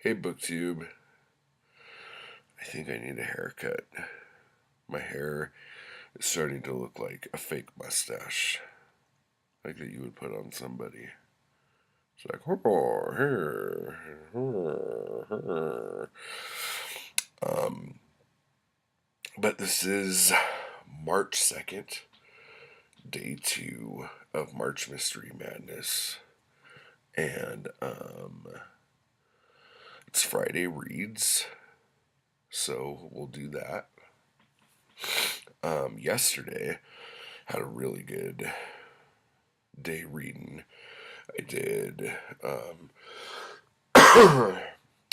Hey, BookTube. I think I need a haircut. My hair is starting to look like a fake mustache, like that you would put on somebody. It's like, oh, here, but this is March 2nd, day 2 of March Mystery Madness. And, it's Friday Reads, so we'll do that. Yesterday, had a really good day reading. I did. I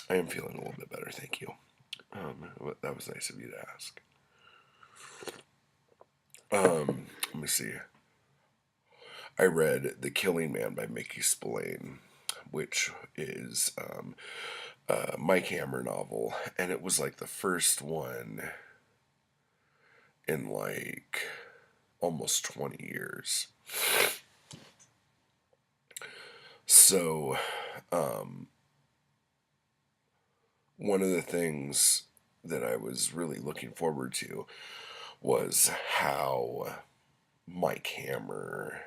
am feeling a little bit better, thank you. That was nice of you to ask. Let me see. I read The Killing Man by Mickey Spillane, which is a Mike Hammer novel, and it was like the first one in like almost 20 years. So, one of the things that I was really looking forward to was how Mike Hammer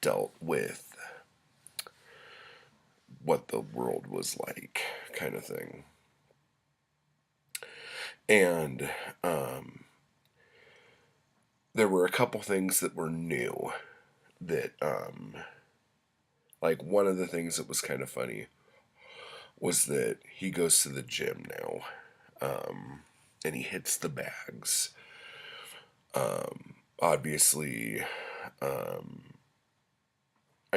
dealt with what the world was like, kind of thing. And there were a couple things that were new that, like, one of the things that was kind of funny was that he goes to the gym now, and he hits the bags. Obviously, I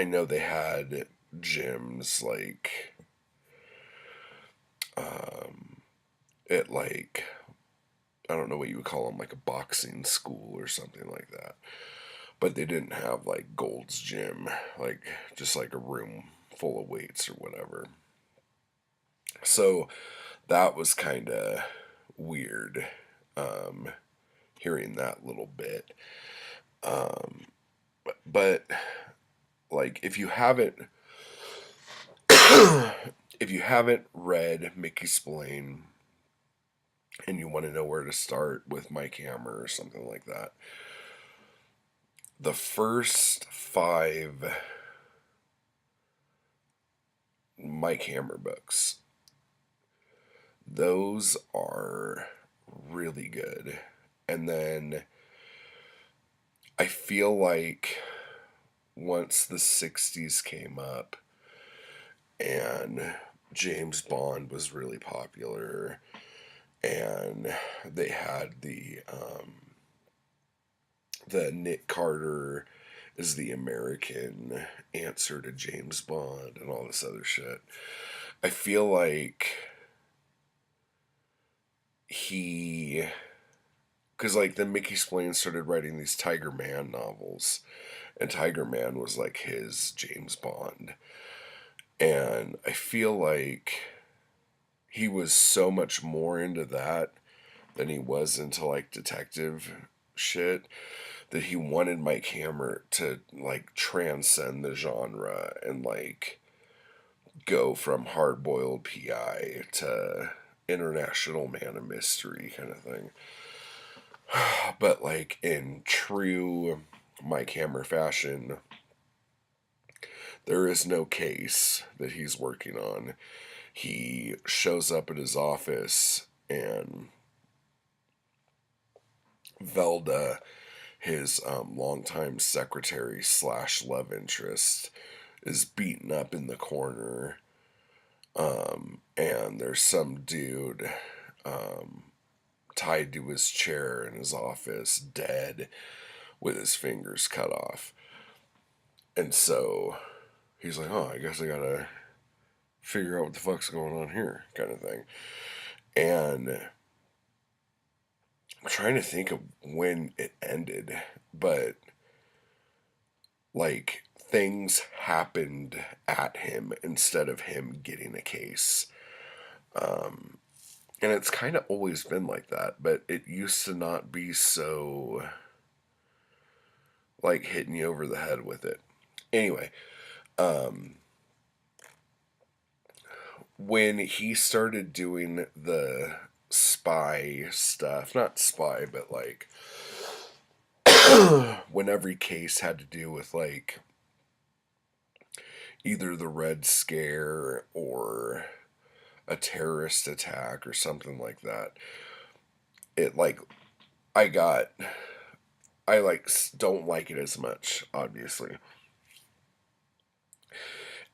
know they had gyms like at like, I don't know what you would call them, like a boxing school or something like that. But they didn't have like Gold's Gym, like just like a room full of weights or whatever. So that was kind of weird, um, hearing that little bit. But like, if you haven't read Mickey Spillane and you want to know where to start with Mike Hammer or something like that, the first 5 Mike Hammer books, those are really good. And then I feel like once the 60s came up and James Bond was really popular and they had the Nick Carter is the American answer to James Bond and all this other shit. I feel like he, because like then Mickey Spillane started writing these Tiger Man novels, and Tiger Man was like his James Bond, and I feel like he was so much more into that than he was into like detective shit, that he wanted Mike Hammer to like transcend the genre and like go from hard boiled PI to international man of mystery kind of thing. But like in true Mike Hammer fashion, there is no case that he's working on. He shows up at his office and Velda, his longtime secretary slash love interest, is beaten up in the corner. And there's some dude tied to his chair in his office, dead, with his fingers cut off. And so he's like, oh, I guess I gotta figure out what the fuck's going on here, kind of thing. And I'm trying to think of when it ended, but like things happened at him instead of him getting a case. And it's kind of always been like that, but it used to not be so like hitting you over the head with it. Anyway, when he started doing the spy stuff, not spy, but like when every case had to do with like either the Red Scare or a terrorist attack or something like that, it like I got I like don't like it as much, obviously.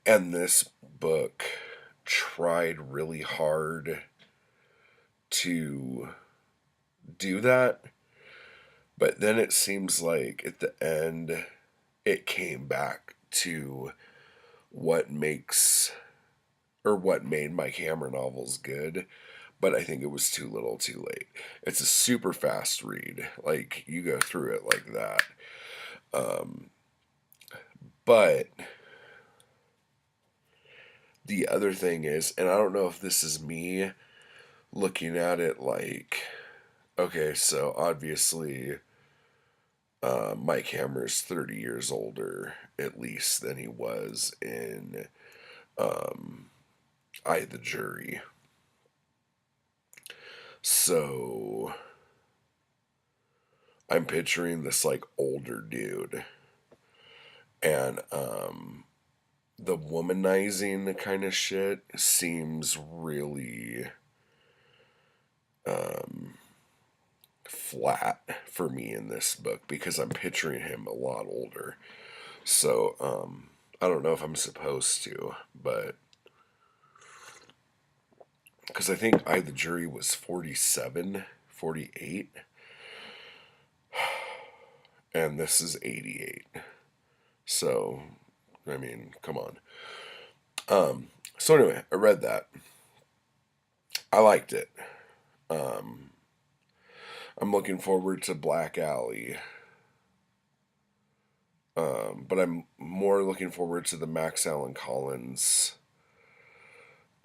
And this book tried really hard to do that, but then it seems like at the end it came back to what makes or what made Mike Hammer novels good, but I think it was too little too late. It's a super fast read. Like, you go through it like that. Um, but the other thing is, and I don't know if this is me looking at it like, okay, so obviously Mike Hammer's 30 years older, at least, than he was in um, I, the Jury. So I'm picturing this like older dude, and the womanizing kind of shit seems really um, flat for me in this book because I'm picturing him a lot older. So I don't know if I'm supposed to, but because I think I, the Jury was 47, 48, and this is 88. So, I mean, come on. So anyway, I read that. I liked it. Um, I'm looking forward to Black Alley. But I'm more looking forward to the Max Allan Collins.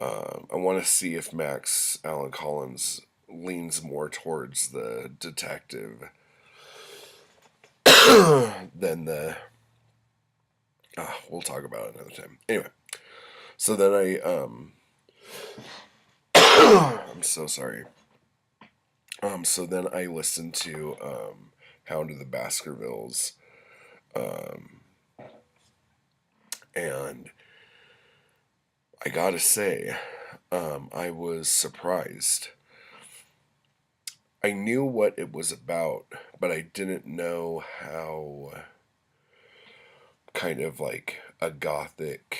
I want to see if Max Allan Collins leans more towards the detective than the. We'll talk about it another time. Anyway, so then I'm so sorry. So then I listened to Hound of the Baskervilles, um, and I gotta say, I was surprised. I knew what it was about, but I didn't know how kind of like a gothic,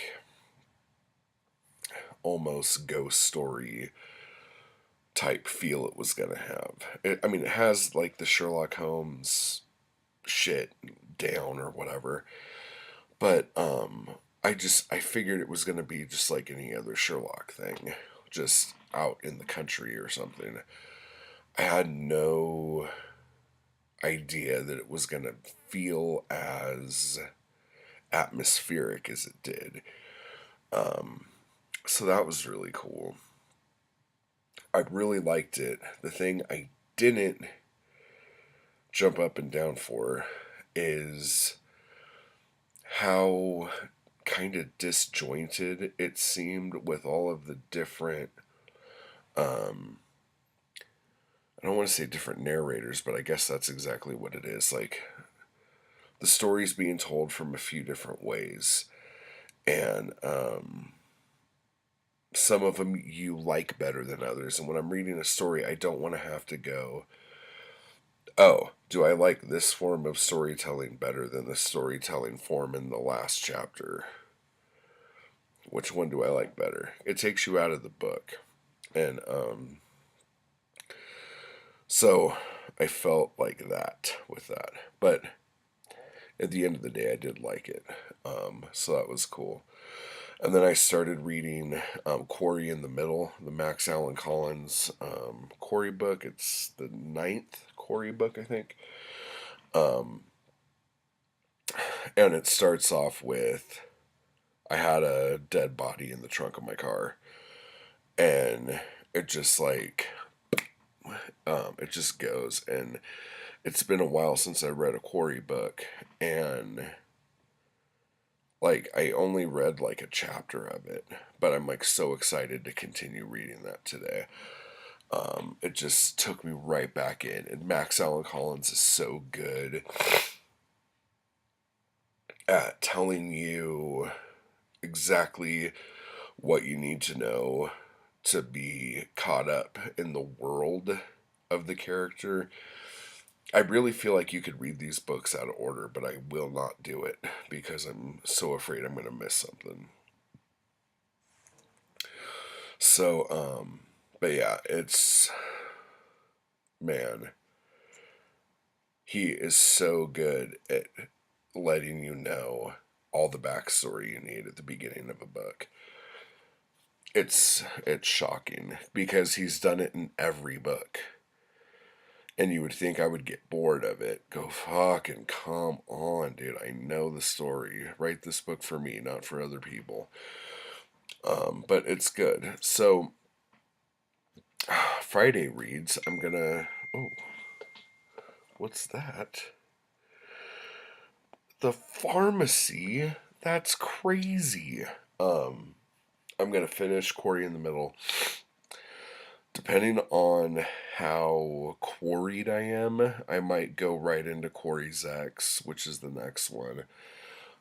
almost ghost story type feel it was gonna have. I mean, it has like the Sherlock Holmes shit down or whatever, but I figured it was gonna be just like any other Sherlock thing, just out in the country or something. I had no idea that it was gonna feel as atmospheric as it did. Um, so that was really cool. I really liked it. The thing I didn't jump up and down for is how kind of disjointed it seemed with all of the different um I don't want to say different narrators, but I guess that's exactly what it is. Like, the story's being told from a few different ways, and some of them you like better than others. And when I'm reading a story, I don't want to have to go, oh, do I like this form of storytelling better than the storytelling form in the last chapter? Which one do I like better? It takes you out of the book. And so I felt like that with that. But at the end of the day, I did like it. So that was cool. And then I started reading Quarry in the Middle, the Max Allan Collins Quarry book. It's the ninth Quarry book, I think. Um, and it starts off with I had a dead body in the trunk of my car. And it just like, it just goes. And it's been a while since I read a Quarry book. And Like, I only read like a chapter of it, but I'm like so excited to continue reading that today. It just took me right back in, and Max Allen Collins is so good at telling you exactly what you need to know to be caught up in the world of the character. I really feel like you could read these books out of order, but I will not do it because I'm so afraid I'm going to miss something. So, but yeah, it's, man, he is so good at letting you know all the backstory you need at the beginning of a book. It's shocking because he's done it in every book. And you would think I would get bored of it. Go fucking come on, dude. I know the story. Write this book for me, not for other people. But it's good. So Friday reads. I'm gonna. Oh, what's that? The pharmacy. That's crazy. Um, I'm gonna finish Quarry in the Middle. Depending on how quarried I am, I might go right into Quarry's X, which is the next one.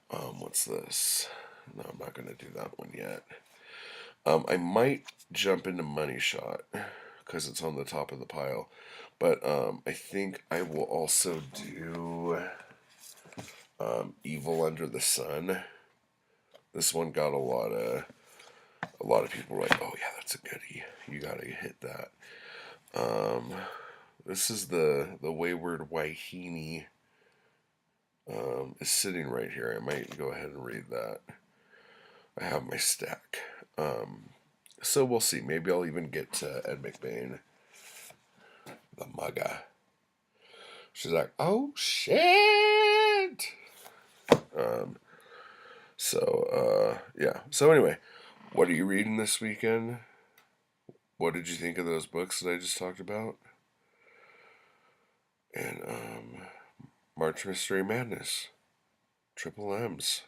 What's this? No, I'm not gonna do that one yet. I might jump into Money Shot because it's on the top of the pile, but I think I will also do Evil Under the Sun. This one got a lot of people were like, "Oh yeah, that's a goodie. You gotta hit that." Um, this is the Wayward Wahine. Is sitting right here. I might go ahead and read that. I have my stack. So we'll see. Maybe I'll even get to Ed McBain, the mugga. She's like, oh shit. Um, yeah. So anyway, what are you reading this weekend? What did you think of those books that I just talked about? And March Mystery Madness, Triple M's.